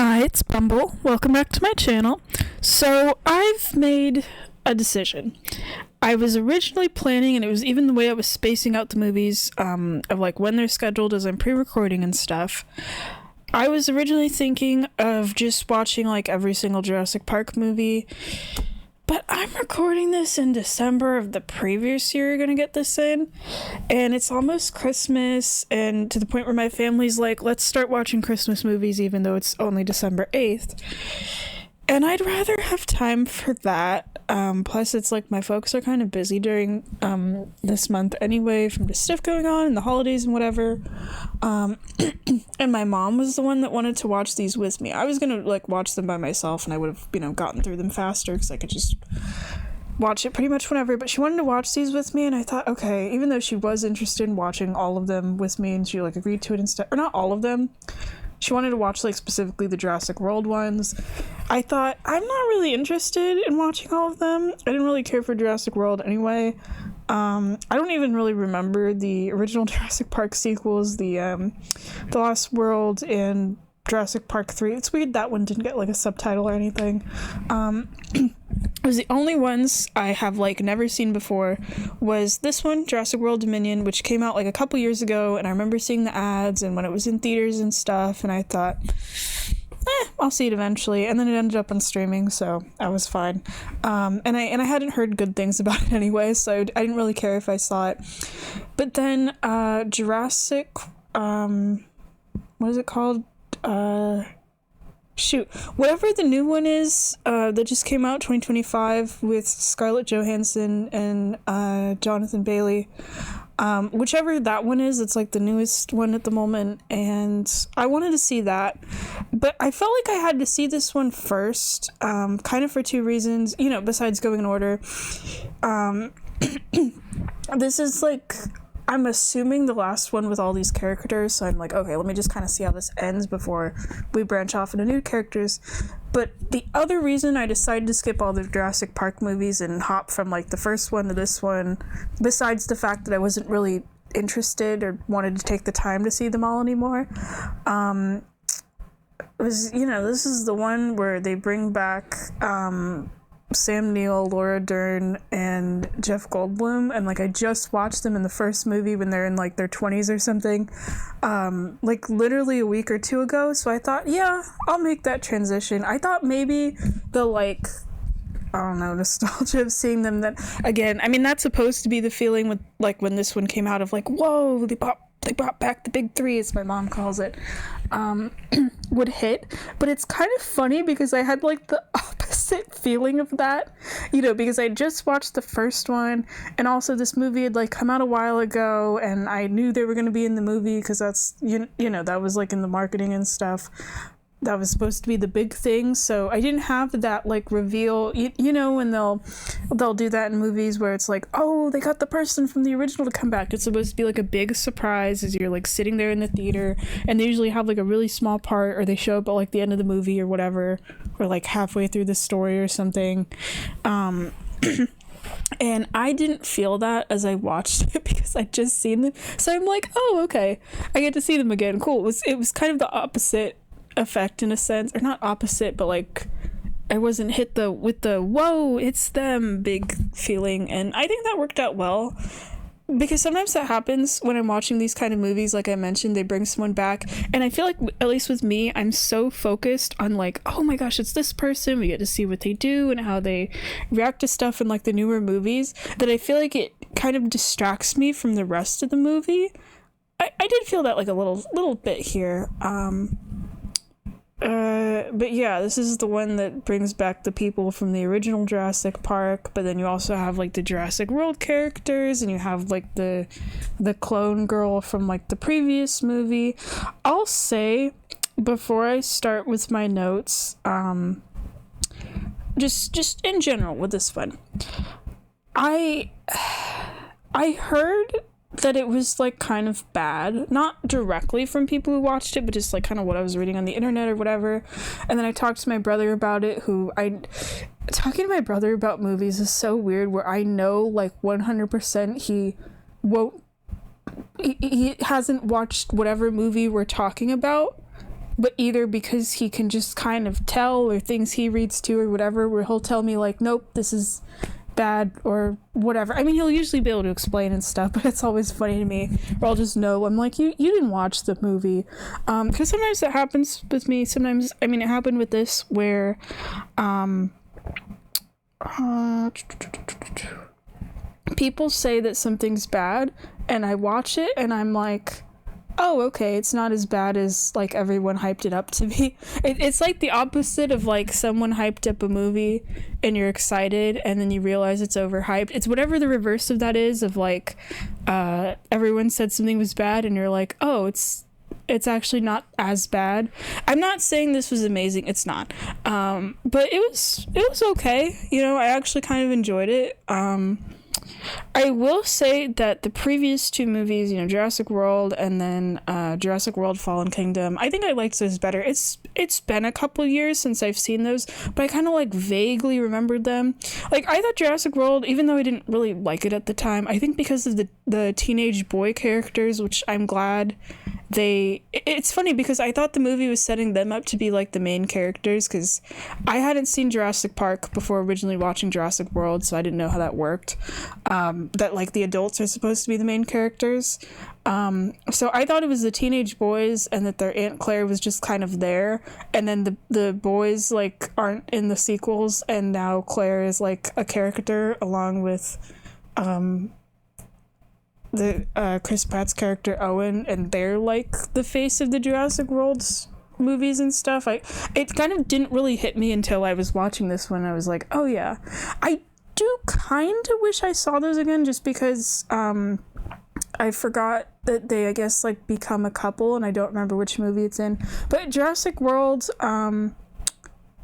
Hi, it's Bumble. Welcome back to my channel. So, I've made a decision. I was originally planning, and it was even the way I was spacing out the movies, of like when they're scheduled as I'm pre-recording and stuff. I was originally thinking of just watching like every single Jurassic Park movie, but I'm recording this in December of the previous year you're gonna get this in, and it's almost Christmas, and to the point where my family's like, let's start watching Christmas movies even though it's only December 8th. And I'd rather have time for that. Plus, it's like my folks are kind of busy during this month anyway, from just stuff going on and the holidays and whatever. And my mom was the one that wanted to watch these with me. I was gonna like watch them by myself, and I would have, gotten through them faster because I could just watch it pretty much whenever. But she wanted to watch these with me, and I thought, okay, even though she was interested in watching all of them with me, and she like agreed to it and stuff, or not all of them. She wanted to watch, like, specifically the Jurassic World ones. I thought, I'm not really interested in watching all of them. I didn't really care for Jurassic World anyway. I don't even really remember the original Jurassic Park sequels, the Lost World and Jurassic Park 3. It's weird that one didn't get, like, a subtitle or anything. It was the only ones I have like never seen before was this one, Jurassic World Dominion, which came out like a couple years ago, and I remember seeing the ads and when it was in theaters and stuff, and I thought, I'll see it eventually, and then it ended up on streaming, so I was fine. And I hadn't heard good things about it anyway, so I didn't really care if I saw it. But then Jurassic, what is it called? Whatever the new one is that just came out, 2025, with Scarlett Johansson and Jonathan Bailey, whichever that one is, it's like the newest one at the moment, and I wanted to see that, but I felt like I had to see this one first, kind of for two reasons, besides going in order. This is like, I'm assuming the last one with all these characters, so I'm like, okay, let me just kind of see how this ends before we branch off into new characters. But the other reason I decided to skip all the Jurassic Park movies and hop from like the first one to this one, besides the fact that I wasn't really interested or wanted to take the time to see them all anymore, was, this is the one where they bring back Sam Neill, Laura Dern, and Jeff Goldblum, and like I just watched them in the first movie when they're in like their 20s or something, like literally a week or two ago, so I thought, yeah, I'll make that transition. I thought maybe the like, I don't know, nostalgia of seeing them, that again, I mean, that's supposed to be the feeling with like when this one came out of like, whoa, they brought back the big three, as my mom calls it, would hit. But it's kind of funny because I had like the opposite feeling of that, because I just watched the first one, and also this movie had like come out a while ago, and I knew they were going to be in the movie because that's, that was like in the marketing and stuff. That was supposed to be the big thing, so I didn't have that like reveal, when they'll do that in movies where it's like, oh, they got the person from the original to come back. It's supposed to be like a big surprise as you're like sitting there in the theater, and they usually have like a really small part, or they show up at like the end of the movie or whatever, or like halfway through the story or something. And I didn't feel that as I watched it because I'd just seen them, so I'm like, oh, okay, I get to see them again, cool. It was kind of the opposite effect in a sense, or not opposite, but like I wasn't hit with the whoa, it's them big feeling, and I think that worked out well, because sometimes that happens when I'm watching these kind of movies. Like I mentioned, they bring someone back, and I feel like, at least with me, I'm so focused on like, oh my gosh, it's this person, we get to see what they do and how they react to stuff in like the newer movies, that I feel like it kind of distracts me from the rest of the movie. I did feel that like a little bit here. But yeah, this is the one that brings back the people from the original Jurassic Park, but then you also have like the Jurassic World characters, and you have like the clone girl from like the previous movie. I'll say, before I start with my notes, just in general with this one, I heard that it was like kind of bad, not directly from people who watched it, but just like kind of what I was reading on the internet or whatever. And then I talked to my brother about it, talking to my brother about movies is so weird, where I know like 100% he won't, he hasn't watched whatever movie we're talking about, but either because he can just kind of tell, or things he reads too or whatever, where he'll tell me like, nope, this is bad or whatever. I mean, he'll usually be able to explain and stuff, but it's always funny to me, or I'll just know. I'm like, you didn't watch the movie, because sometimes that happens with me. Sometimes, I mean, it happened with this where people say that something's bad and I watch it and I'm like, oh, okay, it's not as bad as like everyone hyped it up to be. It's like the opposite of like someone hyped up a movie and you're excited and then you realize it's overhyped. It's whatever the reverse of that is, of like everyone said something was bad and you're like, oh, it's actually not as bad. I'm not saying this was amazing, it's not, but it was okay, you know. I actually kind of enjoyed it. I will say that the previous two movies, you know, Jurassic World and then Jurassic World Fallen Kingdom, I think I liked those better. It's been a couple years since I've seen those, but I kind of like vaguely remembered them. Like, I thought Jurassic World, even though I didn't really like it at the time, I think because of the teenage boy characters, which I'm glad it's funny because I thought the movie was setting them up to be like the main characters, because I hadn't seen Jurassic Park before originally watching Jurassic World, so I didn't know how that worked, that like the adults are supposed to be the main characters. So I thought it was the teenage boys and that their Aunt Claire was just kind of there, and then the boys like aren't in the sequels, and now Claire is like a character along with the Chris Pratt's character Owen, and they're like the face of the Jurassic World's movies and stuff. It kind of didn't really hit me until I was watching this one. I was like, oh yeah, I do kind of wish I saw those again, just because I forgot that they, I guess, like become a couple, and I don't remember which movie it's in. But Jurassic World,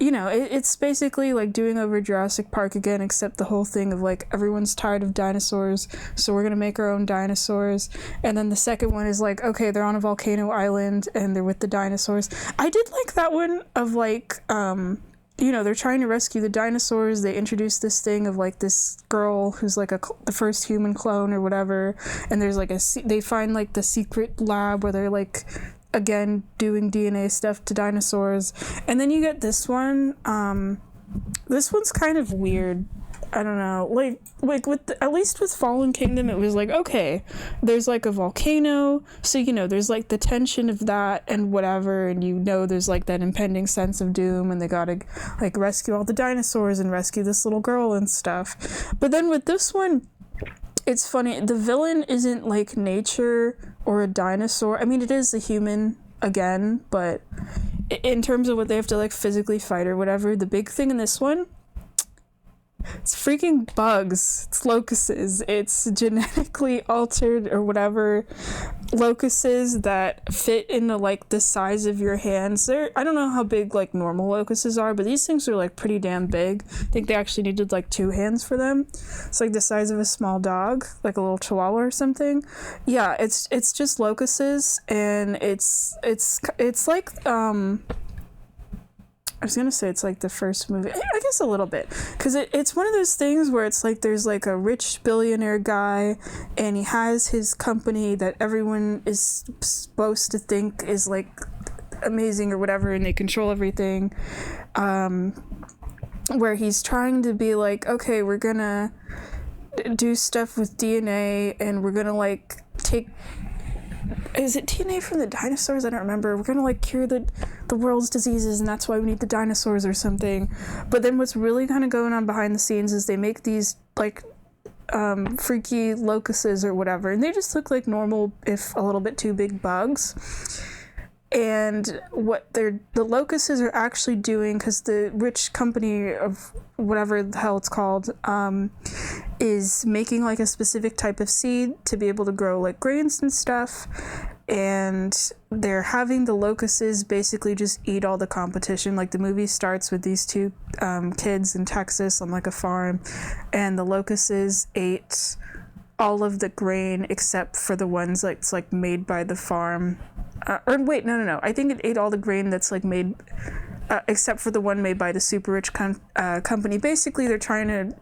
you know, it's basically like doing over Jurassic Park again, except the whole thing of like everyone's tired of dinosaurs, so we're gonna make our own dinosaurs. And then the second one is like, okay, they're on a volcano island and they're with the dinosaurs. I did like that one of like, you know, they're trying to rescue the dinosaurs. They introduce this thing of like this girl who's like the first human clone or whatever, and there's like they find like the secret lab where they're like, again, doing DNA stuff to dinosaurs. And then you get this one. This one's kind of weird. I don't know. Like with at least with Fallen Kingdom, it was like, okay, there's like a volcano, so you know there's like the tension of that and whatever, and you know there's like that impending sense of doom, and they gotta like rescue all the dinosaurs and rescue this little girl and stuff. But then with this one, it's funny, the villain isn't like nature or a dinosaur. I mean, it is a human again, but in terms of what they have to like physically fight or whatever, the big thing in this one, it's freaking bugs. It's locusts. It's genetically altered or whatever locusts that fit into like the size of your hands. I don't know how big like normal locusts are, but these things are like pretty damn big. I think they actually needed like 2 hands for them. It's like the size of a small dog, like a little chihuahua or something. Yeah, it's just locusts, and it's like I was gonna say it's like the first movie. I guess a little bit, because it's one of those things where it's like there's like a rich billionaire guy, and he has his company that everyone is supposed to think is like amazing or whatever, and they control everything. Where he's trying to be like, okay, we're gonna do stuff with DNA, and we're gonna like take. Is it DNA from the dinosaurs? I don't remember. We're gonna like cure the world's diseases, and that's why we need the dinosaurs or something. But then what's really kind of going on behind the scenes is they make these like freaky locusts or whatever, and they just look like normal, if a little bit too big, bugs. And what the locusts are actually doing, because the rich company of whatever the hell it's called, is making like a specific type of seed to be able to grow like grains and stuff. And they're having the locusts basically just eat all the competition. Like the movie starts with these 2 kids in Texas on like a farm, and the locusts ate all of the grain except for the ones that's like made by the farm. Or wait, no. I think it ate all the grain that's like made, except for the one made by the super rich company. Basically, they're trying to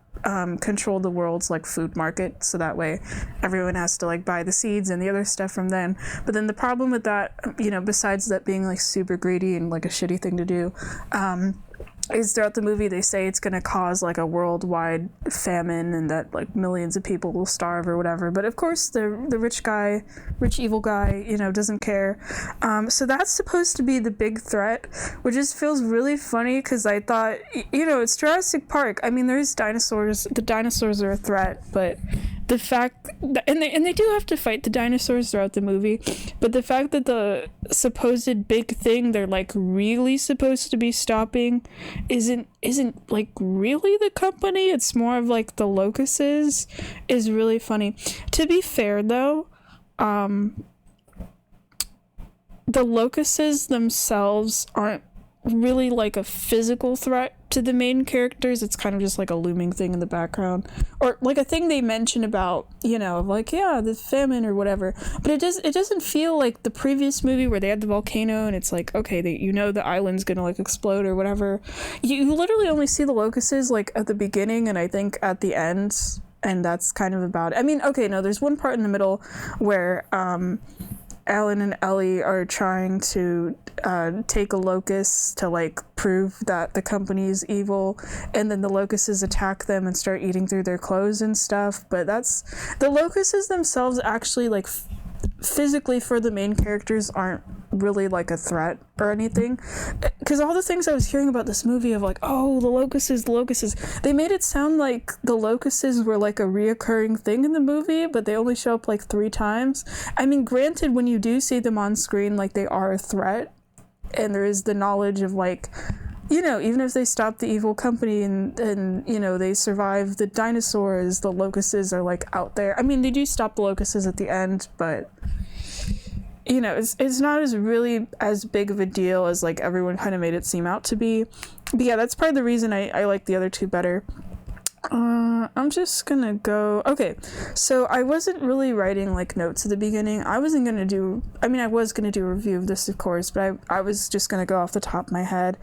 control the world's like food market, so that way everyone has to like buy the seeds and the other stuff from them. But then the problem with that, besides that being like super greedy and like a shitty thing to do, is throughout the movie they say it's going to cause like a worldwide famine and that like millions of people will starve or whatever. But of course the rich evil guy, doesn't care. So that's supposed to be the big threat, which just feels really funny because I thought, it's Jurassic Park. I mean, there's dinosaurs. The dinosaurs are a threat, but the fact that, and they do have to fight the dinosaurs throughout the movie, but the fact that the supposed big thing they're like really supposed to be stopping isn't like really the company, it's more of like the locusts, is really funny. To be fair though, the locusts themselves aren't really like a physical threat to the main characters. It's kind of just like a looming thing in the background, or like a thing they mention about, like, the famine or whatever. But it doesn't feel like the previous movie where they had the volcano and it's like, okay, the island's gonna like explode or whatever. You literally only see the locusts like at the beginning and I think at the end, and that's kind of about it. I mean, okay, no, there's one part in the middle where Alan and Ellie are trying to take a locust to like prove that the company is evil, and then the locusts attack them and start eating through their clothes and stuff. But that's, the locusts themselves actually like physically for the main characters aren't really like a threat or anything, because all the things I was hearing about this movie of like, oh, the locusts, they made it sound like the locusts were like a reoccurring thing in the movie, but they only show up like 3 times. I mean, granted, when you do see them on screen, like they are a threat, and there is the knowledge of like, even if they stop the evil company and they survive the dinosaurs, the locusts are like out there. I mean, they do stop the locusts at the end, but it's not as really as big of a deal as like everyone kind of made it seem out to be. But yeah, that's part of the reason I like the other two better. I'm just gonna go. Okay, so I wasn't really writing like notes at the beginning. I was gonna do a review of this, of course, but I was just gonna go off the top of my head,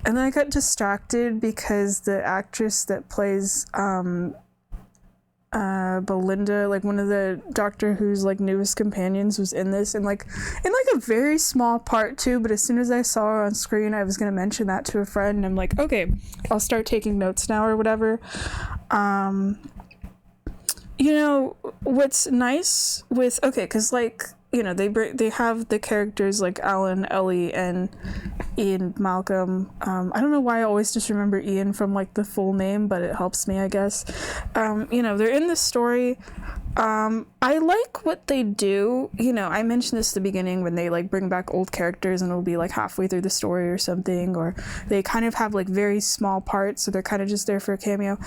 and then I got distracted because the actress that plays Belinda, like one of the Doctor Who's like newest companions, was in this, and like in like a very small part too. But as soon as I saw her on screen, I was gonna mention that to a friend, and I'm like, okay, I'll start taking notes now or whatever. What's nice with, because like, they have the characters like Alan, Ellie, and Ian Malcolm. I don't know why I always just remember Ian from like the full name, but it helps me, I guess. They're in the story. I like what they do. I mentioned this at the beginning when they like bring back old characters and it'll be like halfway through the story or something, or they kind of have like very small parts, so they're kind of just there for a cameo.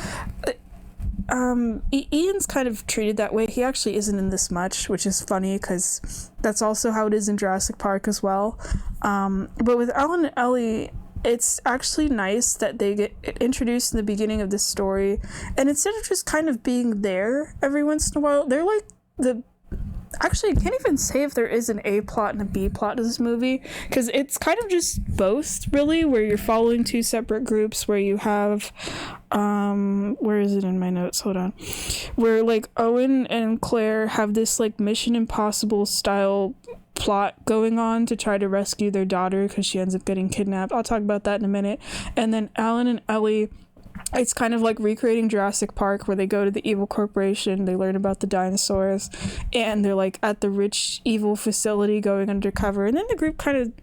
Ian's kind of treated that way. He actually isn't in this much, which is funny because that's also how it is in Jurassic Park as well. But with Alan and Ellie, it's actually nice that they get introduced in the beginning of this story, and instead of just kind of being there every once in a while, they're like actually, I can't even say if there is an A plot and a B plot to this movie, because it's kind of just both, really, where you're following 2 separate groups, where you have, where is it in my notes? Hold on. Where, like, Owen and Claire have this, like, Mission Impossible style plot going on to try to rescue their daughter, because she ends up getting kidnapped. I'll talk about that in a minute. And then Alan and Ellie, it's kind of like recreating Jurassic Park, where they go to the evil corporation, they learn about the dinosaurs, and they're like at the rich evil facility going undercover, and then the group kind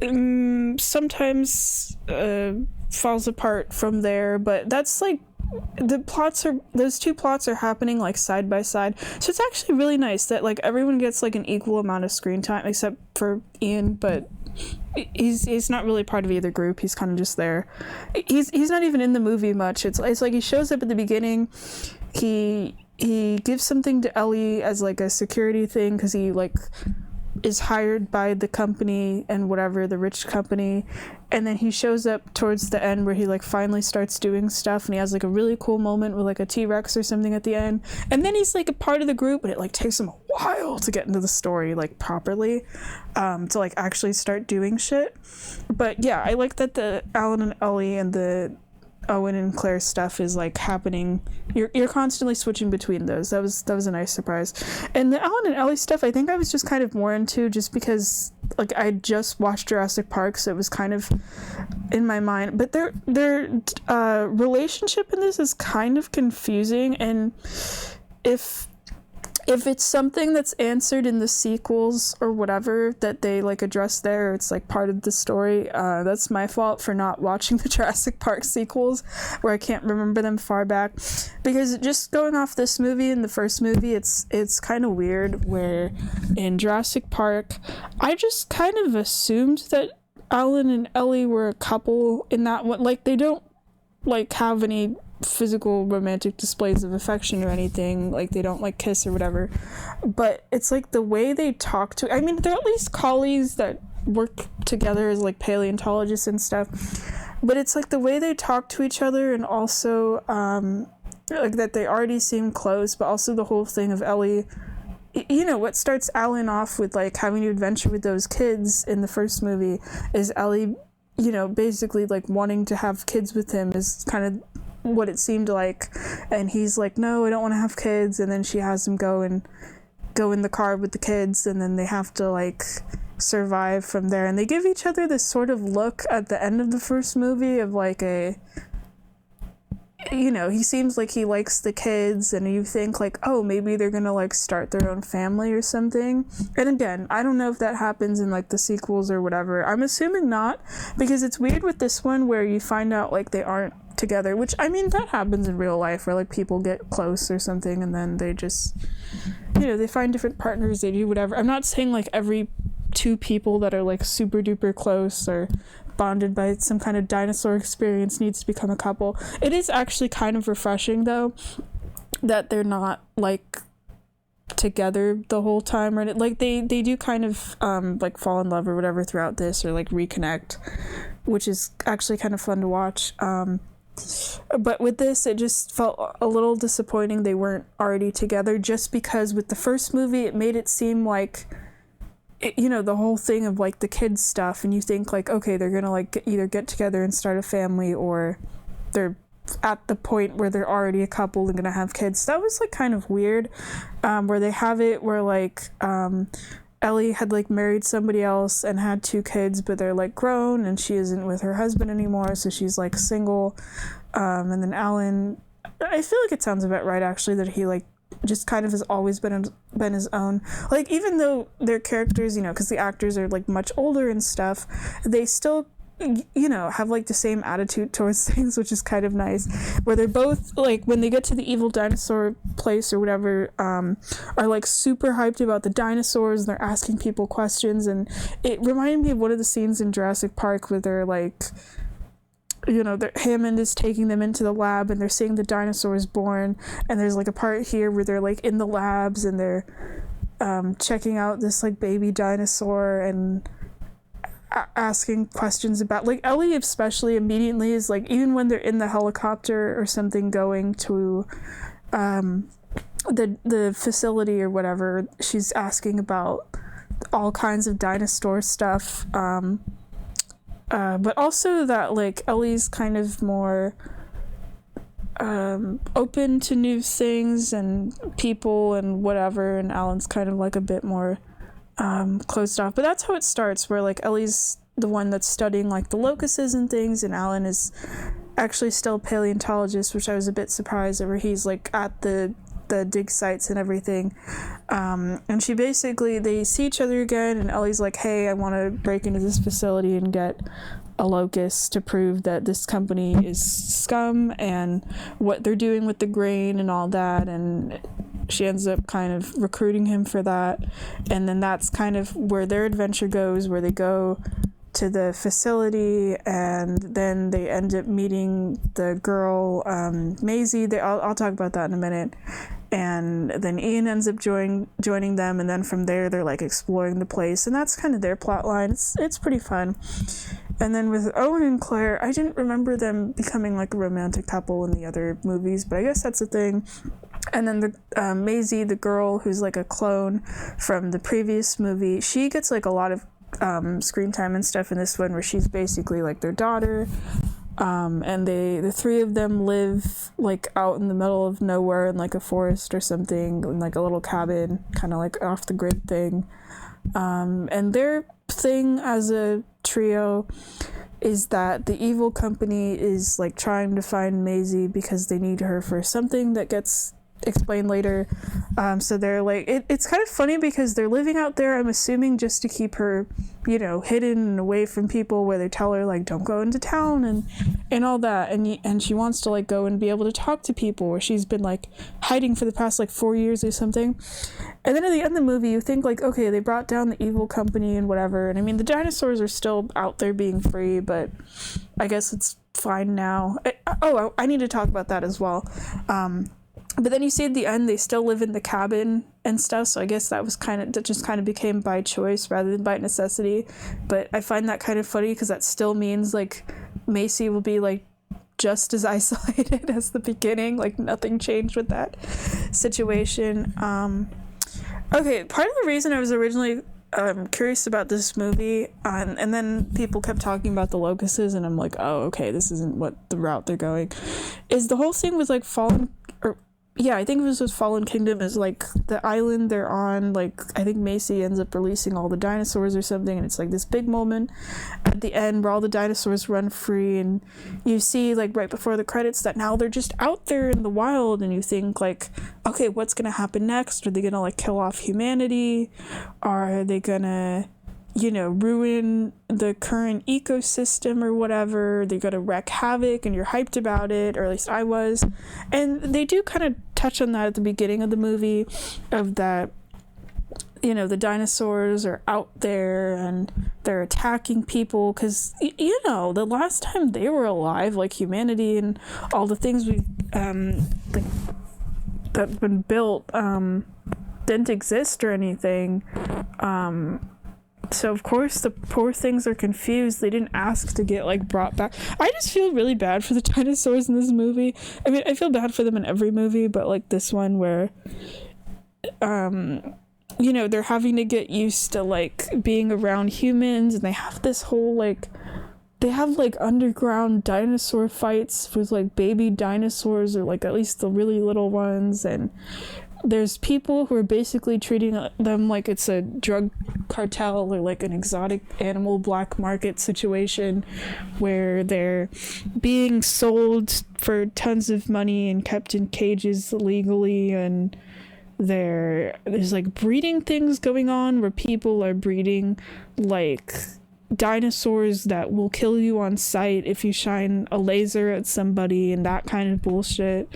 of sometimes falls apart from there. But that's like, those 2 plots are happening like side by side, so it's actually really nice that like everyone gets like an equal amount of screen time, except for Ian, but he's not really part of either group. He's kind of just there. He's not even in the movie much. It's like he shows up at the beginning, he gives something to Ellie as like a security thing, because he like is hired by the company and whatever, the rich company, and then he shows up towards the end where he like finally starts doing stuff, and he has like a really cool moment with like a T-Rex or something at the end, and then he's like a part of the group, but it like takes him a while to get into the story like properly, to like actually start doing shit. But yeah, I like that the Alan and Ellie and the Owen and Claire stuff is like happening. You're constantly switching between those. That was a nice surprise. And the Alan and Ellie stuff, I think I was just kind of more into just because like I just watched Jurassic Park, so it was kind of in my mind. But their relationship in this is kind of confusing, and if it's something that's answered in the sequels or whatever that they like address there, it's like part of the story, that's my fault for not watching the Jurassic Park sequels where I can't remember them far back, because just going off this movie and the first movie, it's kind of weird where in Jurassic Park I just kind of assumed that Alan and Ellie were a couple in that one. Like they don't like have any physical romantic displays of affection or anything, like they don't like kiss or whatever, but it's like the way they talk to, I mean they're at least colleagues that work together as like paleontologists and stuff, but it's like the way they talk to each other, and also like that they already seem close, but also the whole thing of Ellie, you know, what starts Alan off with like having to adventure with those kids in the first movie is Ellie, you know, basically like wanting to have kids with him is kind of what it seemed like, and he's like, no, I don't want to have kids, and then she has him go in the car with the kids, and then they have to like survive from there, and they give each other this sort of look at the end of the first movie of like a, you know, he seems like he likes the kids, and you think like, oh, maybe they're gonna like start their own family or something. And again, I don't know if that happens in like the sequels or whatever. I'm assuming not, because it's weird with this one where you find out like they aren't together, which I mean that happens in real life where like people get close or something and then they just, you know, they find different partners, they do whatever. I'm not saying like every two people that are like super duper close or bonded by some kind of dinosaur experience needs to become a couple. It is actually kind of refreshing though that they're not like together the whole time, right? Like they do kind of like fall in love or whatever throughout this, or like reconnect, which is actually kind of fun to watch. But with this, it just felt a little disappointing they weren't already together, just because with the first movie it made it seem like it, you know, the whole thing of like the kids stuff, and you think like, okay, they're gonna like either get together and start a family, or they're at the point where they're already a couple and gonna have kids. That was like kind of weird, where they have it where like Ellie had like married somebody else and had 2 kids, but they're like grown and she isn't with her husband anymore, so she's like single. And then Alan, I feel like it sounds about right actually, that he like just kind of has always been his own. Like even though their characters, you know, because the actors are like much older and stuff, they still, you know, have like the same attitude towards things, which is kind of nice, where they're both like, when they get to the evil dinosaur place or whatever, are like super hyped about the dinosaurs, and they're asking people questions. And it reminded me of one of the scenes in Jurassic Park where they're like, you know, Hammond is taking them into the lab and they're seeing the dinosaurs born, and there's like a part here where they're like in the labs and they're checking out this like baby dinosaur and asking questions about, like, Ellie especially immediately is like, even when they're in the helicopter or something going to the facility or whatever, she's asking about all kinds of dinosaur stuff, but also that like Ellie's kind of more open to new things and people and whatever, and Alan's kind of like a bit more closed off. But that's how it starts, where like Ellie's the one that's studying like the locusts and things, and Alan is actually still a paleontologist, which I was a bit surprised at, where he's like at the dig sites and everything. And she basically, they see each other again, and Ellie's like, hey, I want to break into this facility and get a locust to prove that this company is scum and what they're doing with the grain and all that. And she ends up kind of recruiting him for that, and then that's kind of where their adventure goes, where they go to the facility, and then they end up meeting the girl, Maisie. I'll talk about that in a minute. And then Ian ends up joining them, and then from there they're like exploring the place, and that's kind of their plot line. It's pretty fun. And then with Owen and Claire, I didn't remember them becoming like a romantic couple in the other movies, but I guess that's a thing. And then the Maisie, the girl who's like a clone from the previous movie, she gets like a lot of screen time and stuff in this one, where she's basically like their daughter. And the three of them live like out in the middle of nowhere in like a forest or something, in like a little cabin, kind of like off the grid thing. And their thing as a trio is that the evil company is like trying to find Maisie because they need her for something that gets explained later. So they're like, it's kind of funny because they're living out there, I'm assuming just to keep her, you know, hidden and away from people, where they tell her like don't go into town and all that, and she wants to like go and be able to talk to people, where she's been like hiding for the past like 4 years or something. And then at the end of the movie you think like, okay, they brought down the evil company and whatever, and I mean the dinosaurs are still out there being free, but I guess it's fine now. I need to talk about that as well. But then you see at the end they still live in the cabin and stuff, so I guess that just kind of became by choice rather than by necessity. But I find that kind of funny because that still means like Macy will be like just as isolated as the beginning, like nothing changed with that situation. Okay, part of the reason I was originally curious about this movie, and then people kept talking about the locusts, and I'm like, oh, okay, this isn't what the route they're going, is the whole thing was like I think this was Fallen Kingdom, is like the island they're on, like I think Macy ends up releasing all the dinosaurs or something, and it's like this big moment at the end where all the dinosaurs run free, and you see like right before the credits that now they're just out there in the wild, and you think like, okay, what's gonna happen next? Are they gonna like kill off humanity? Are they gonna, you know, ruin the current ecosystem or whatever? They're gonna wreak havoc, and you're hyped about it, or at least I was. And they do kind of touch on that at the beginning of the movie, of that, you know, the dinosaurs are out there and they're attacking people because, you know, the last time they were alive, like humanity and all the things we like that's been built didn't exist or anything. So of course the poor things are confused. They didn't ask to get like brought back. I just feel really bad for the dinosaurs in this movie. I mean, I feel bad for them in every movie, but like this one where you know, they're having to get used to like being around humans, and they have this whole like, they have like underground dinosaur fights with like baby dinosaurs, or like at least the really little ones, and there's people who are basically treating them like it's a drug cartel or like an exotic animal black market situation, where they're being sold for tons of money and kept in cages illegally, and there's like breeding things going on where people are breeding like dinosaurs that will kill you on sight if you shine a laser at somebody, and that kind of bullshit.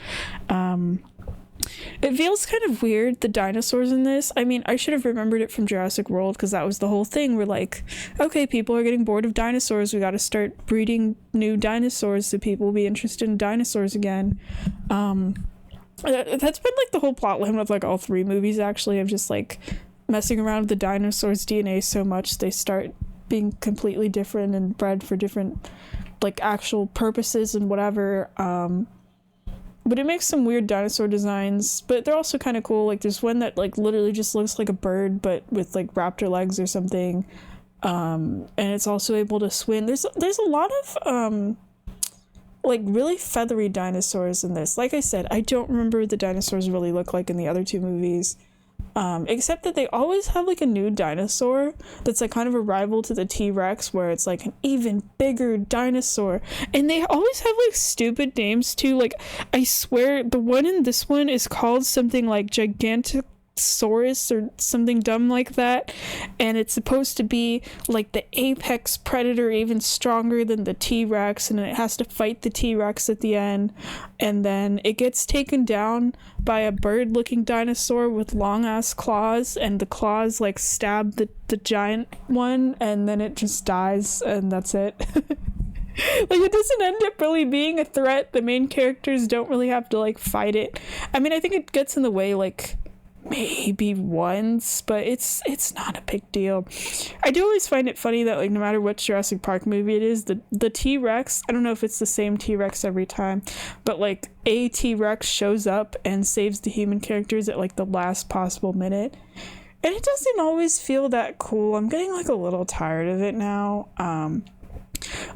It feels kind of weird, the dinosaurs in this. I mean, I should have remembered it from Jurassic World, because that was the whole thing. We're like, okay, people are getting bored of dinosaurs. We got to start breeding new dinosaurs so people will be interested in dinosaurs again. That's been like the whole plot line of like all three movies, actually, of just like messing around with the dinosaurs' DNA so much they start being completely different and bred for different like actual purposes and whatever. But it makes some weird dinosaur designs, but they're also kind of cool. Like there's one that like literally just looks like a bird but with like raptor legs or something, and it's also able to swim. There's a lot of like really feathery dinosaurs in this. Like I said, I don't remember what the dinosaurs really look like in the other two movies, except that they always have like a new dinosaur that's like kind of a rival to the T-Rex, where it's like an even bigger dinosaur, and they always have like stupid names too. Like I swear the one in this one is called something like Gigantosaurus or something dumb like that, and it's supposed to be like the apex predator, even stronger than the T-Rex, and it has to fight the T-Rex at the end, and then it gets taken down by a bird looking dinosaur with long ass claws, and the claws like stab the giant one, and then it just dies, and that's it. Like it doesn't end up really being a threat. The main characters don't really have to like fight it. I mean, I think it gets in the way like maybe once, but it's not a big deal. I do always find it funny that like no matter what Jurassic Park movie it is, the T-Rex, I don't know if it's the same T-Rex every time, but like a T-Rex shows up and saves the human characters at like the last possible minute, and it doesn't always feel that cool. I'm getting like a little tired of it now.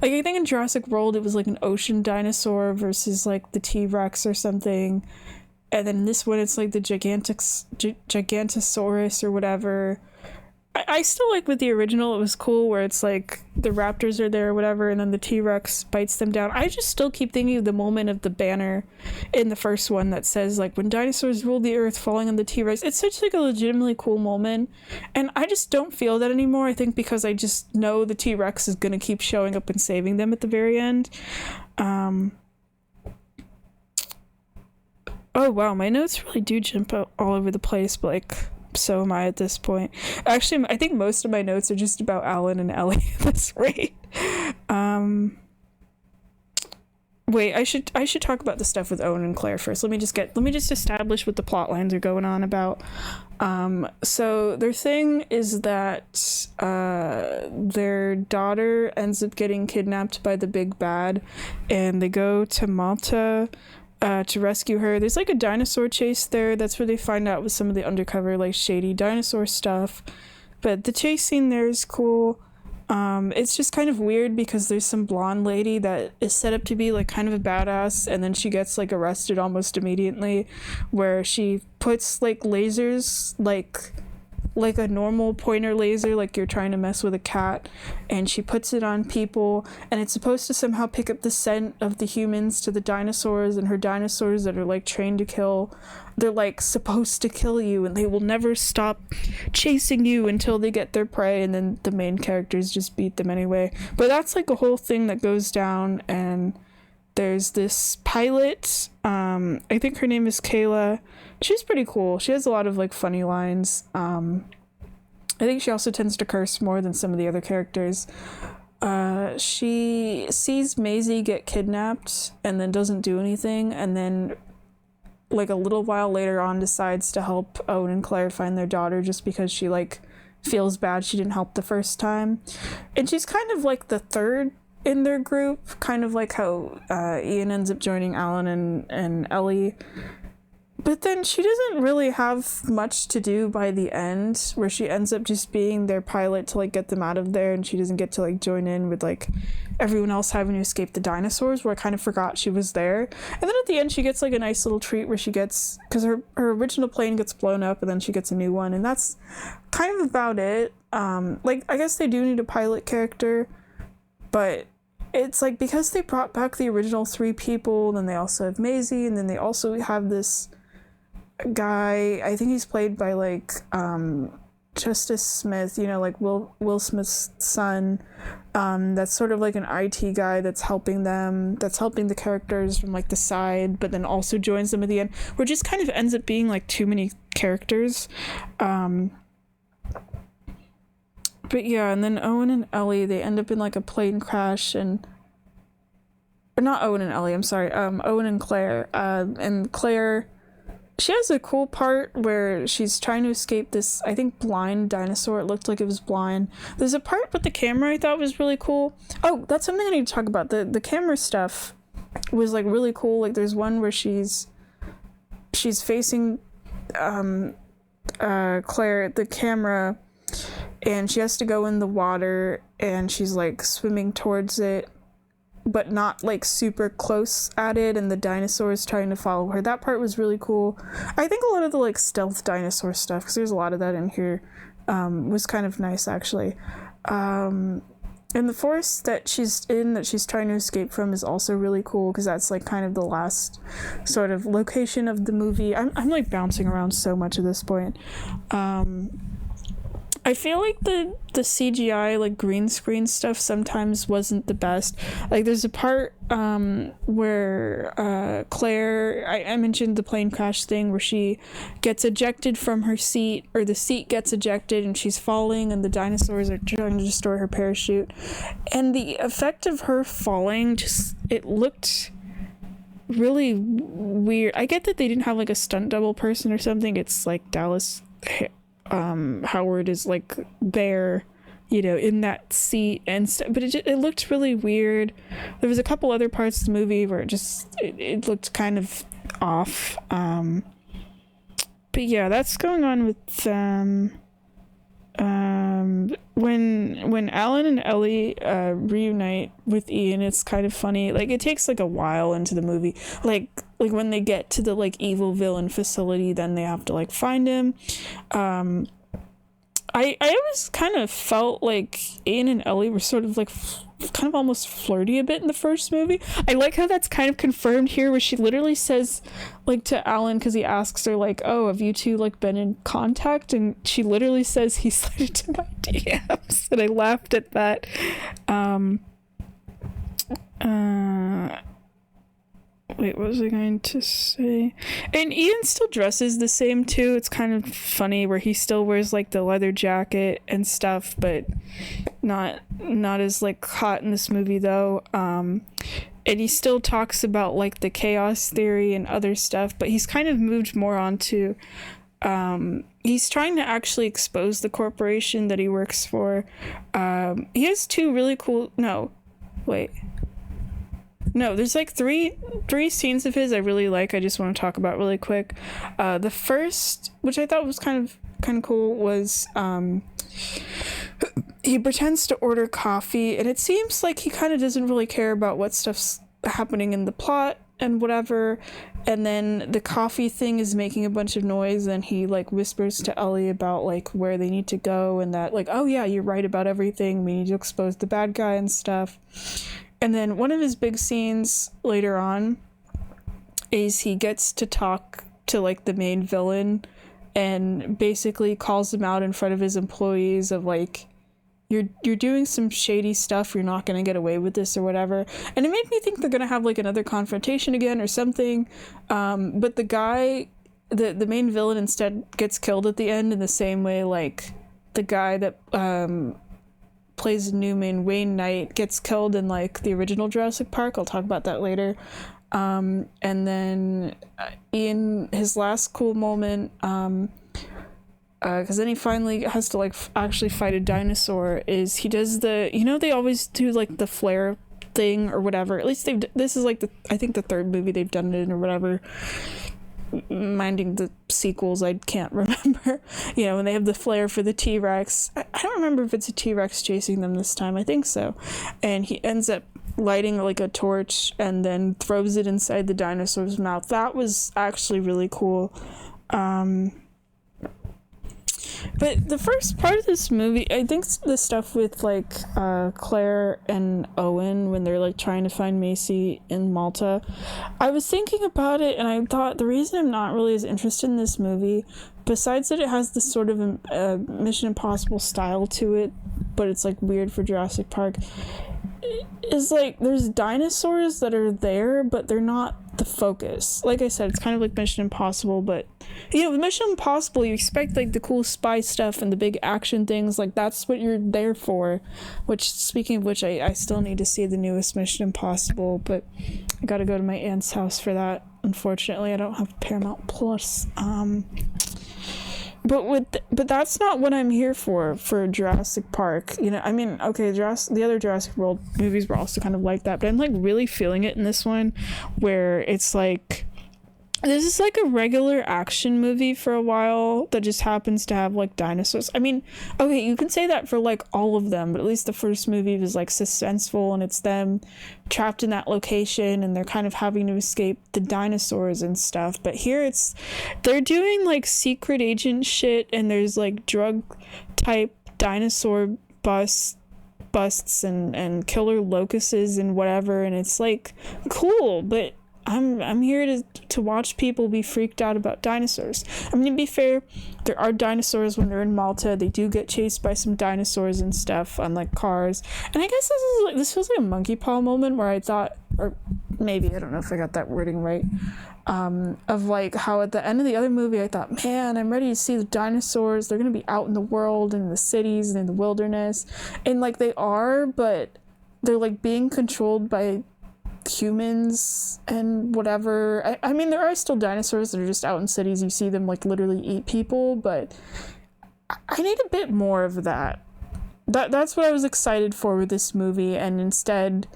Like, I think in Jurassic World, it was like an ocean dinosaur versus like the T-Rex or something. And then in this one, it's like the Gigantosaurus or whatever. I still like with the original, it was cool where it's like the raptors are there or whatever, and then the T-Rex bites them down. I just still keep thinking of the moment of the banner in the first one that says like, when dinosaurs ruled the earth, falling on the T-Rex. It's such like a legitimately cool moment, and I just don't feel that anymore. I think because I just know the T-Rex is gonna keep showing up and saving them at the very end. Oh wow, my notes really do jump out all over the place, but like, so am I at this point. Actually, I think most of my notes are just about Alan and Ellie at this rate. Wait, I should talk about the stuff with Owen and Claire first. Let me just establish what the plot lines are going on about. So their thing is that their daughter ends up getting kidnapped by the big bad, and they go to Malta to rescue her. There's like a dinosaur chase there. That's where they find out with some of the undercover like shady dinosaur stuff. But the chase scene there is cool. It's just kind of weird because there's some blonde lady that is set up to be like kind of a badass, and then she gets like arrested almost immediately, where she puts like lasers like a normal pointer laser, like you're trying to mess with a cat, and she puts it on people, and it's supposed to somehow pick up the scent of the humans to the dinosaurs, and her dinosaurs that are like trained to kill, they're like supposed to kill you, and they will never stop chasing you until they get their prey, and then the main characters just beat them anyway. But that's like a whole thing that goes down, and there's this pilot, I think her name is Kayla. She's pretty cool. She has a lot of like funny lines. I think she also tends to curse more than some of the other characters. She sees Maisie get kidnapped and then doesn't do anything, and then like a little while later on decides to help Owen and Claire find their daughter just because she like feels bad she didn't help the first time. And she's kind of like the third in their group, kind of like how Ian ends up joining Alan and Ellie. But then she doesn't really have much to do by the end, where she ends up just being their pilot to like get them out of there, and she doesn't get to like join in with like everyone else having to escape the dinosaurs, where I kind of forgot she was there. And then at the end she gets like a nice little treat where she gets, because her original plane gets blown up and then she gets a new one, and that's kind of about it. Like, I guess they do need a pilot character, but it's like because they brought back the original 3 people, then they also have Maisie, and then they also have this guy, I think he's played by like Justice Smith, you know, like Will Smith's son, that's sort of like an IT guy that's helping them, that's helping the characters from like the side, but then also joins them at the end, which just kind of ends up being like too many characters. But yeah, and then Owen and Ellie, they end up in like a plane crash, and or not Owen and Ellie, I'm sorry, Owen and Claire, and Claire, she has a cool part where she's trying to escape this, I think, blind dinosaur. It looked like it was blind. There's a part with the camera I thought was really cool. Oh, that's something I need to talk about. The camera stuff was like really cool. Like there's one where she's facing Claire at the camera, and she has to go in the water, and she's like swimming towards it, but not like super close at it, and the dinosaur is trying to follow her. That part was really cool. I think a lot of the like stealth dinosaur stuff, because there's a lot of that in here, was kind of nice actually. And the forest that she's in, that she's trying to escape from, is also really cool, because that's like kind of the last sort of location of the movie. I'm like bouncing around so much at this point. I feel like the CGI, like green screen stuff, sometimes wasn't the best. Like there's a part where Claire, I mentioned the plane crash thing, where she gets ejected from her seat, or the seat gets ejected and she's falling, and the dinosaurs are trying to destroy her parachute. And the effect of her falling, just, it looked really weird. I get that they didn't have like a stunt double person or something. It's like Dallas Howard is like there, you know, in that seat and stuff, but it looked really weird. There was a couple other parts of the movie where it looked kind of off. But yeah, that's going on with when Alan and Ellie reunite with Ian, it's kind of funny. Like, it takes like a while into the movie. Like when they get to the like evil villain facility, then they have to like find him. I always kind of felt like Ian and Ellie were sort of like kind of almost flirty a bit in the first movie. I like how that's kind of confirmed here, where she literally says like to Alan, because he asks her like, oh, have you two like been in contact, and she literally says he slid into my DMs, and I laughed at that. Wait, what was I going to say? And Ian still dresses the same too. It's kind of funny where he still wears like the leather jacket and stuff, but not as like hot in this movie though. And he still talks about like the chaos theory and other stuff, but he's kind of moved more onto he's trying to actually expose the corporation that he works for. He has two really cool there's like three scenes of his I really like. I just want to talk about really quick. The first, which I thought was kind of cool, was he pretends to order coffee, and it seems like he kind of doesn't really care about what stuff's happening in the plot and whatever. And then the coffee thing is making a bunch of noise, and he like whispers to Ellie about like where they need to go, and that like, oh yeah, you're right about everything, we need to expose the bad guy and stuff. And then one of his big scenes later on is he gets to talk to like the main villain and basically calls him out in front of his employees of like, you're doing some shady stuff, you're not going to get away with this or whatever. And it made me think they're going to have like another confrontation again or something. But the guy, the main villain, instead gets killed at the end in the same way like the guy that plays Newman, Wayne Knight, gets killed in like the original Jurassic Park. I'll talk about that later. And then Ian, his last cool moment, because then he finally has to like actually fight a dinosaur, is he does the, they always do like the flare thing or whatever. At least this is like I think the third movie they've done it in or whatever. Minding the sequels, I can't remember. When they have the flare for the T-Rex. I don't remember if it's a T-Rex chasing them this time. I think so. And he ends up lighting like a torch and then throws it inside the dinosaur's mouth. That was actually really cool. But the first part of this movie, I think the stuff with like Claire and Owen when they're like trying to find Macy in Malta, I was thinking about it and I thought the reason I'm not really as interested in this movie, besides that it has this sort of Mission Impossible style to it, but it's like weird for Jurassic Park, is like there's dinosaurs that are there, but they're not the focus. Like I said, it's kind of like Mission Impossible, but with Mission Impossible you expect like the cool spy stuff and the big action things, like that's what you're there for. Which, speaking of which, I still need to see the newest Mission Impossible, but I gotta go to my aunt's house for that. Unfortunately, I don't have Paramount Plus. But that's not what I'm here for Jurassic Park. Okay, the other Jurassic World movies were also kind of like that, but I'm like really feeling it in this one, where it's like this is like a regular action movie for a while that just happens to have like dinosaurs. Okay, you can say that for like all of them, but at least the first movie was like suspenseful and it's them trapped in that location and they're kind of having to escape the dinosaurs and stuff. But here they're doing like secret agent shit, and there's like drug type dinosaur busts and killer locusts and whatever, and it's like cool, but I'm here to watch people be freaked out about dinosaurs. To be fair, there are dinosaurs when they're in Malta. They do get chased by some dinosaurs and stuff on like cars. And I guess this feels like a monkey paw moment where I thought, or maybe I don't know if I got that wording right, of like how at the end of the other movie I thought, man, I'm ready to see the dinosaurs. They're gonna be out in the world and in the cities and in the wilderness, and like they are, but they're like being controlled by humans and whatever. There are still dinosaurs that are just out in cities. You see them like literally eat people, but I need a bit more of that. That's what I was excited for with this movie, and instead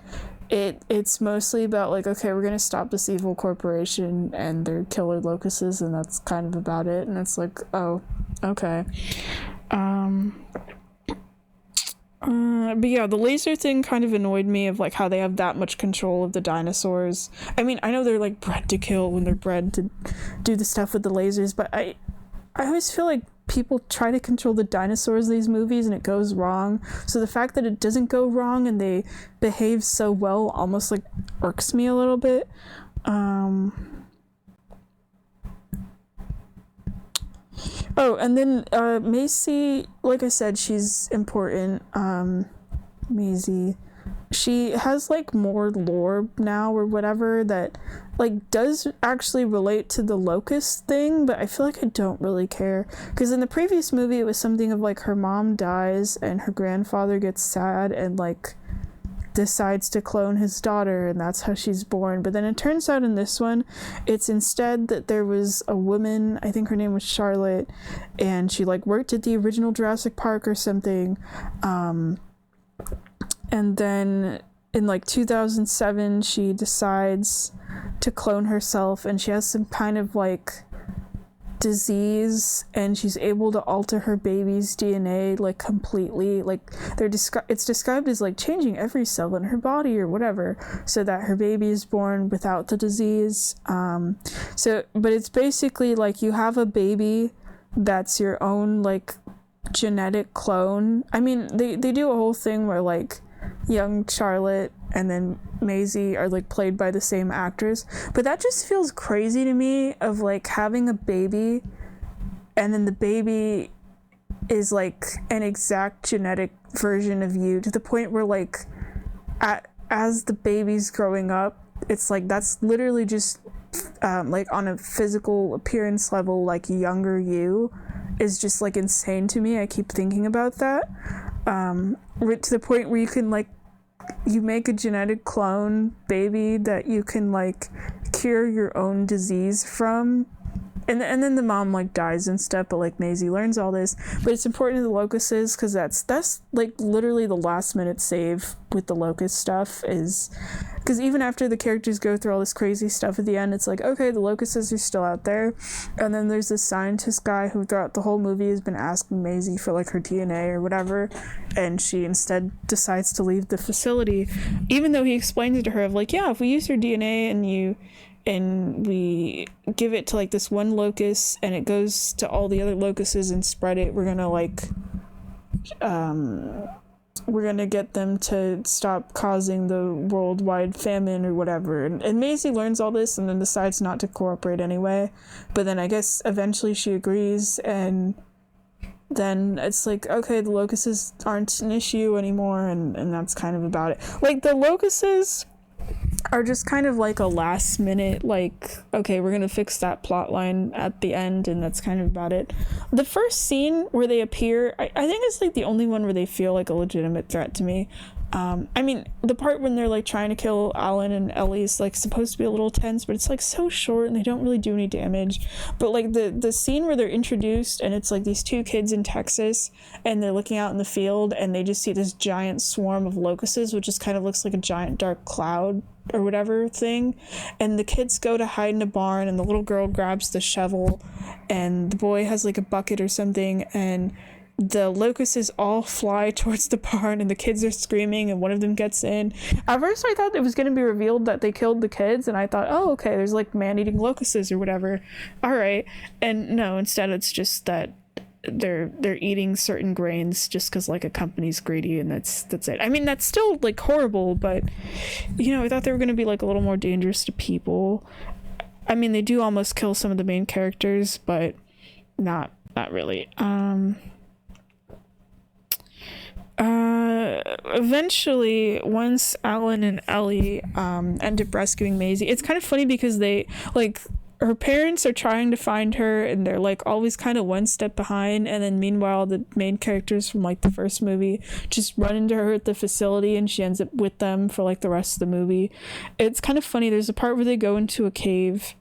it's mostly about like, okay, we're gonna stop this evil corporation and their killer locusts, and that's kind of about it. And it's like, oh, okay. But yeah, the laser thing kind of annoyed me, of like how they have that much control of the dinosaurs. I mean, I know they're like bred to kill when they're bred to do the stuff with the lasers, but I always feel like people try to control the dinosaurs in these movies and it goes wrong. So the fact that it doesn't go wrong and they behave so well almost like irks me a little bit. Oh, and then Macy, like I said, she's important. Maisie, she has like more lore now or whatever that like does actually relate to the locust thing, but I feel like I don't really care, because in the previous movie it was something of like her mom dies and her grandfather gets sad and like decides to clone his daughter, and that's how she's born. But then it turns out in this one it's instead that there was a woman, I think her name was Charlotte, and she like worked at the original Jurassic Park or something, and then in like 2007 she decides to clone herself, and she has some kind of like disease, and she's able to alter her baby's DNA like completely. Like it's described as like changing every cell in her body or whatever, so that her baby is born without the disease. But it's basically like you have a baby that's your own like genetic clone. I mean, they do a whole thing where like young Charlotte and then Maisie are like played by the same actors, but that just feels crazy to me, of like having a baby and then the baby is like an exact genetic version of you, to the point where like as the baby's growing up, it's like that's literally just like on a physical appearance level, like younger you is just like insane to me. I keep thinking about that, to the point where you can like you make a genetic clone baby that you can like cure your own disease from, and then the mom like dies and stuff, but like Maisie learns all this. But it's important to the locusts, because that's like literally the last minute save with the locust stuff, is because even after the characters go through all this crazy stuff at the end, it's like, okay, the locusts are still out there. And then there's this scientist guy who throughout the whole movie has been asking Maisie for like her DNA or whatever, and she instead decides to leave the facility, even though he explains it to her of like, yeah, if we use her DNA and we give it to like this one locust and it goes to all the other locusts and spread it, we're gonna like we're gonna get them to stop causing the worldwide famine or whatever. And Maisie learns all this and then decides not to cooperate anyway, but then I guess eventually she agrees, and then it's like, okay, the locusts aren't an issue anymore, and that's kind of about it. Like the locusts are just kind of like a last minute, like, okay, we're gonna fix that plot line at the end, and that's kind of about it. The first scene where they appear, I think it's like the only one where they feel like a legitimate threat to me. I mean, the part when they're like trying to kill Alan and Ellie is like supposed to be a little tense, but it's like so short and they don't really do any damage. But like the scene where they're introduced and it's like these two kids in Texas and they're looking out in the field and they just see this giant swarm of locusts, which just kind of looks like a giant dark cloud or whatever thing, and the kids go to hide in a barn and the little girl grabs the shovel and the boy has like a bucket or something, and the locusts all fly towards the barn and the kids are screaming and one of them gets in. At first I thought it was going to be revealed that they killed the kids, and I thought, oh, okay, there's like man-eating locusts or whatever, all right. And no, instead it's just that they're eating certain grains just because like a company's greedy, and that's it. I mean, that's still like horrible, but you know, I thought they were going to be like a little more dangerous to people. I mean, they do almost kill some of the main characters, but not really. Eventually, once Alan and Ellie end up rescuing Maisie, it's kind of funny because they like, her parents are trying to find her and they're like always kind of one step behind, and then meanwhile the main characters from like the first movie just run into her at the facility and she ends up with them for like the rest of the movie. It's kind of funny, there's a part where they go into a cave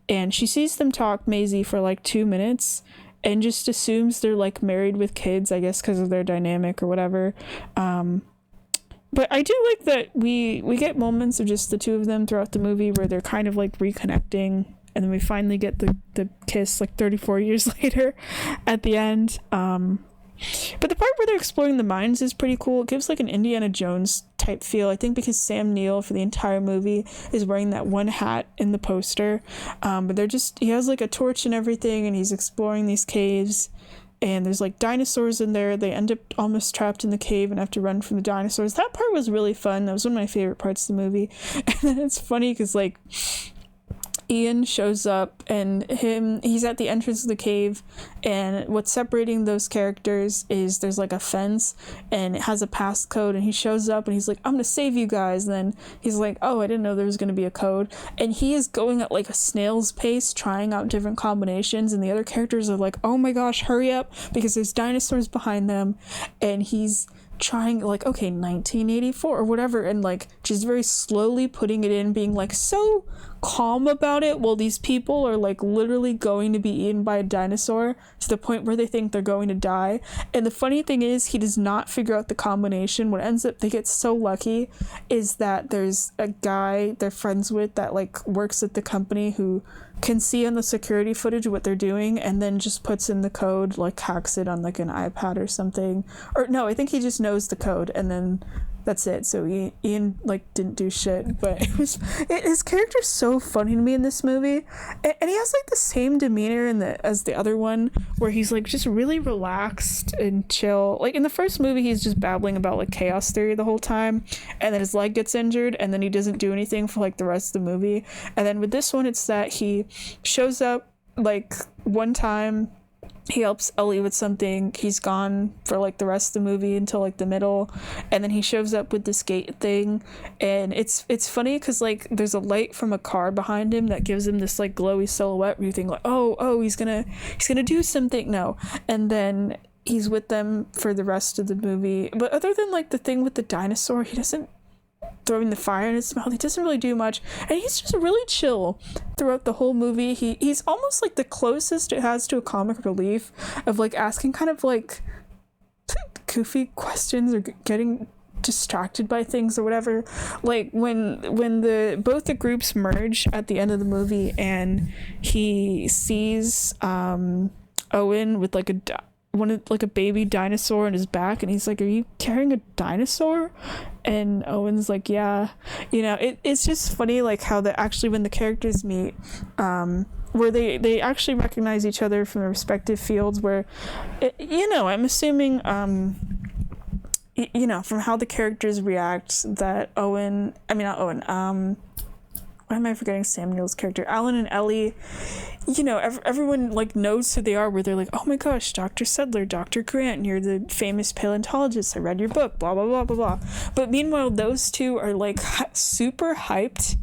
and she sees them talk, Maisie, for like 2 minutes, and just assumes they're like married with kids, I guess because of their dynamic or whatever. But I do like that we get moments of just the two of them throughout the movie where they're kind of like reconnecting, and then we finally get the kiss like 34 years later at the end. But the part where they're exploring the mines is pretty cool. It gives like an Indiana Jones type feel, I think, because Sam Neill for the entire movie is wearing that one hat in the poster. But he has like a torch and everything, and he's exploring these caves, and there's like dinosaurs in there. They end up almost trapped in the cave and have to run from the dinosaurs. That part was really fun. That was one of my favorite parts of the movie. And then it's funny because like Ian shows up, and he's at the entrance of the cave, and what's separating those characters is there's like a fence, and it has a passcode, and he shows up and he's like, I'm gonna save you guys. And then he's like, oh, I didn't know there was gonna be a code, and he is going at like a snail's pace trying out different combinations, and the other characters are like, oh my gosh, hurry up, because there's dinosaurs behind them, and he's trying like, okay, 1984 or whatever, and like just very slowly putting it in, being like so calm about it, while these people are like literally going to be eaten by a dinosaur to the point where they think they're going to die. And the funny thing is, he does not figure out the combination. What ends up, they get so lucky is that there's a guy they're friends with that like works at the company who can see on the security footage what they're doing, and then just puts in the code, like hacks it on like an iPad or something. Or no, I think he just knows the code, and then that's it. So Ian like didn't do shit, but his character's so funny to me in this movie, and he has like the same demeanor as the other one, where he's like just really relaxed and chill. Like in the first movie, he's just babbling about like chaos theory the whole time, and then his leg gets injured, and then he doesn't do anything for like the rest of the movie. And then with this one, it's that he shows up like one time, he helps Ellie with something, he's gone for like the rest of the movie until like the middle, and then he shows up with this gate thing, and it's funny because like there's a light from a car behind him that gives him this like glowy silhouette where you think like, oh he's gonna do something. No, and then he's with them for the rest of the movie, but other than like the thing with the dinosaur, he doesn't throwing the fire in his mouth, he doesn't really do much, and he's just really chill throughout the whole movie. He's almost like the closest it has to a comic relief of like asking kind of like goofy questions or getting distracted by things or whatever. Like when both the groups merge at the end of the movie, and he sees Owen with like a baby dinosaur on his back, and he's like, are you carrying a dinosaur? And Owen's like, yeah. You know, it's just funny like how actually when the characters meet, where they actually recognize each other from their respective fields, where I'm assuming from how the characters react, that why am I forgetting Sam Neill's character? Alan and Ellie, everyone like knows who they are, where they're like, oh my gosh, Dr. Sedler, Dr. Grant, you're the famous paleontologist, I read your book, blah, blah, blah, blah, blah. But meanwhile, those two are like super hyped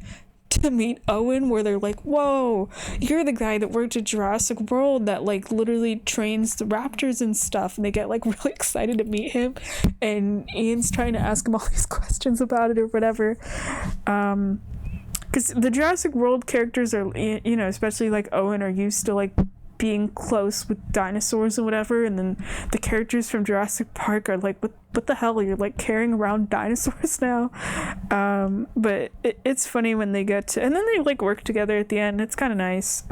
to meet Owen, where they're like, whoa, you're the guy that worked at Jurassic World that like literally trains the raptors and stuff, and they get like really excited to meet him, and Ian's trying to ask him all these questions about it or whatever. Because the Jurassic World characters are, especially like Owen, are used to like being close with dinosaurs and whatever, and then the characters from Jurassic Park are like, what the hell, you're like carrying around dinosaurs now? But it's funny when they get to, and then they like work together at the end. It's kind of nice.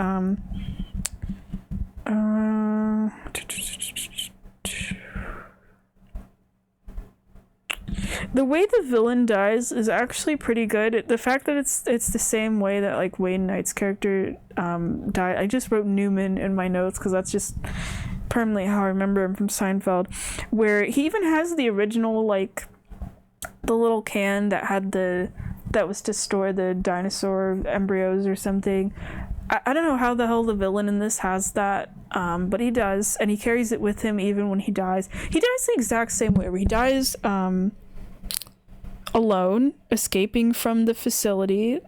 The way the villain dies is actually pretty good. The fact that it's the same way that like Wayne Knight's character died. I just wrote Newman in my notes because that's just permanently how I remember him from Seinfeld, where he even has the original like the little can that was to store the dinosaur embryos or something. I don't know how the hell the villain in this has that, but he does, and he carries it with him even when he dies. He dies the exact same way, where he dies alone, escaping from the facility,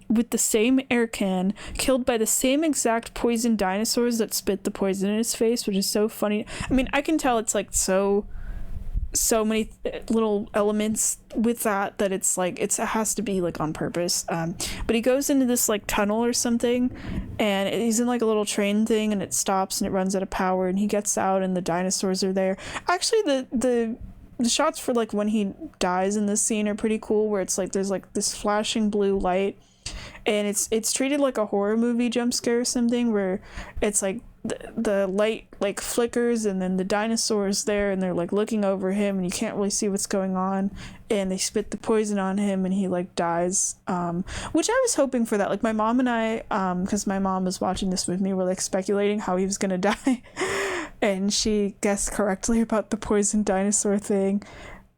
with the same air can, killed by the same exact poisoned dinosaurs that spit the poison in his face, which is so funny. I mean, I can tell it's like so many little elements with that it's like it has to be like on purpose. But he goes into this like tunnel or something, and he's in like a little train thing, and it stops and it runs out of power, and he gets out and the dinosaurs are there. Actually, the shots for like when he dies in this scene are pretty cool, where it's like there's like this flashing blue light, and it's treated like a horror movie jump scare or something, where it's like the light like flickers, and then the dinosaur is there, and they're like looking over him, and you can't really see what's going on, and they spit the poison on him, and he like dies, which I was hoping for that. Like my mom and I, because my mom was watching this with me, were like speculating how he was gonna die, and she guessed correctly about the poison dinosaur thing,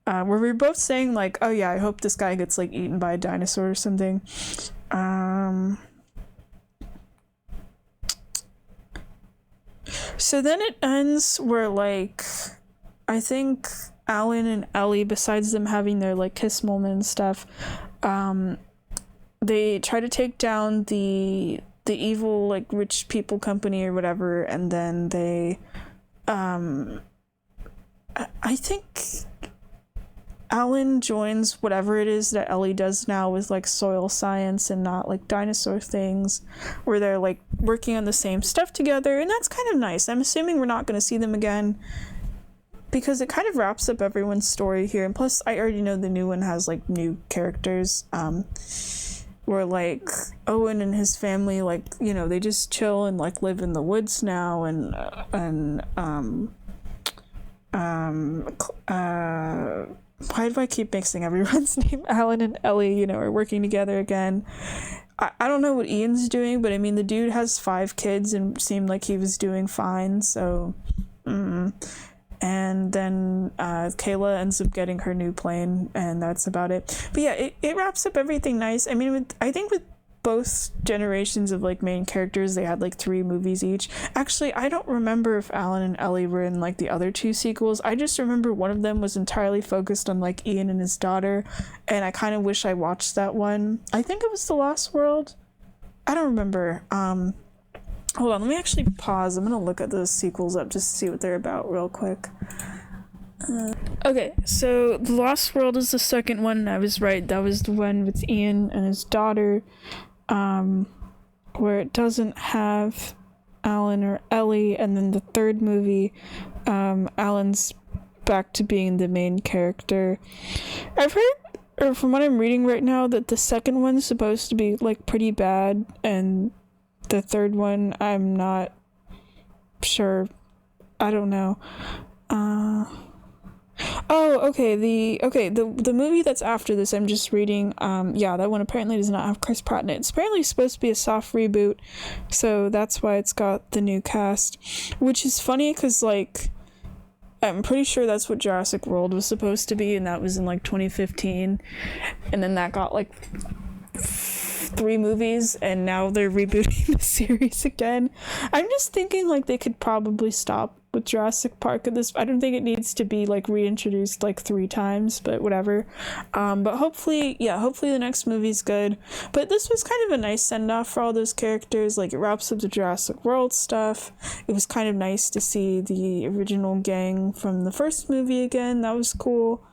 where we were both saying like, oh yeah, I hope this guy gets like eaten by a dinosaur or something. So then it ends where like I think Alan and Ellie, besides them having their like kiss moment and stuff, they try to take down the evil like rich people company or whatever, and then they I think Alan joins whatever it is that Ellie does now with like soil science and not like dinosaur things, where they're like working on the same stuff together, and that's kind of nice. I'm assuming we're not going to see them again, because it kind of wraps up everyone's story here, and plus I already know the new one has like new characters, where like Owen and his family, like, you know, they just chill and like live in the woods now, and why do I keep mixing everyone's name? Alan and Ellie, you know, are working together again. I don't know what Ian's doing, but I mean, the dude has 5 kids and seemed like he was doing fine, so... And then Kayla ends up getting her new plane, and that's about it. But yeah, it wraps up everything nice. I mean, I think with both generations of like main characters, they had like 3 movies each. Actually, I don't remember if Alan and Ellie were in like the other 2 sequels. I just remember one of them was entirely focused on like Ian and his daughter, and I kind of wish I watched that one. I think it was The Lost World. I don't remember. Hold on, let me actually pause. I'm gonna look at those sequels up just to see what they're about real quick. Okay, so The Lost World is the second one, and I was right. That was the one with Ian and his daughter, where it doesn't have Alan or Ellie, and then the third movie, Alan's back to being the main character. I've heard, or from what I'm reading right now, that the second one's supposed to be like pretty bad, and the third one, I'm not sure. I don't know. The movie that's after this, I'm just reading, that one apparently does not have Chris Pratt in it. It's apparently supposed to be a soft reboot, so that's why it's got the new cast, which is funny because, like, I'm pretty sure that's what Jurassic World was supposed to be, and that was in, like, 2015, and then that got, like, 3 movies, and now they're rebooting the series again. I'm just thinking, like, they could probably stop with Jurassic Park at this. I don't think it needs to be like reintroduced like 3 times, but whatever. But hopefully the next movie's good. But this was kind of a nice send-off for all those characters. Like, it wraps up the Jurassic World stuff. It was kind of nice to see the original gang from the first movie again. That was cool.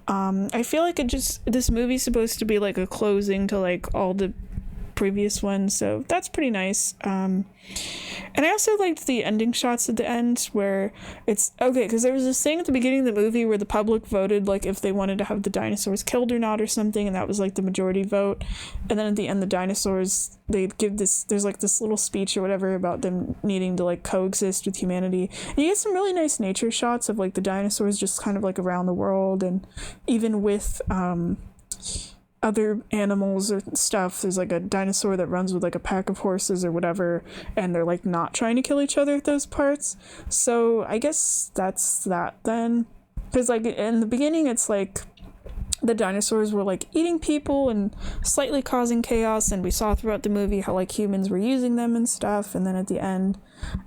I feel like this movie's supposed to be like a closing to like all the previous ones, so that's pretty nice. And I also liked the ending shots at the end where it's okay, because there was this thing at the beginning of the movie where the public voted like if they wanted to have the dinosaurs killed or not or something, and that was like the majority vote. And then at the end, the dinosaurs, they give there's like this little speech or whatever about them needing to like coexist with humanity, and you get some really nice nature shots of like the dinosaurs just kind of like around the world, and even with other animals or stuff. There's like a dinosaur that runs with like a pack of horses or whatever, and they're like not trying to kill each other at those parts. So I guess that's that then, because like in the beginning it's like the dinosaurs were like eating people and slightly causing chaos, and we saw throughout the movie how like humans were using them and stuff, and then at the end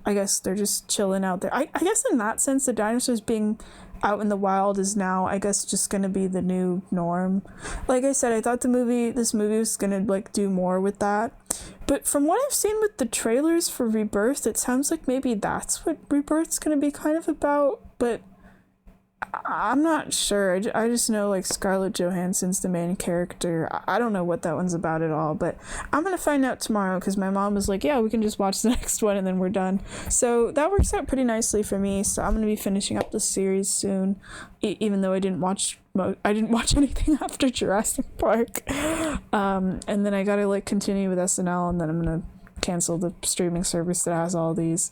I guess they're just chilling out there. I guess in that sense the dinosaurs being out in the wild is now, I guess, just gonna be the new norm. Like I said, I thought this movie was gonna like do more with that, but from what I've seen with the trailers for Rebirth, it sounds like maybe that's what Rebirth's gonna be kind of about, but I'm not sure. I just know like Scarlett Johansson's the main character. I don't know what that one's about at all, but I'm gonna find out tomorrow, because my mom was like, yeah, we can just watch the next one and then we're done. So that works out pretty nicely for me. So I'm gonna be finishing up the series soon, even though I didn't watch anything after Jurassic Park. And then I gotta like continue with SNL, and then I'm gonna cancel the streaming service that has all these.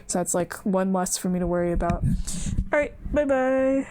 So that's like one less for me to worry about. All right, bye bye.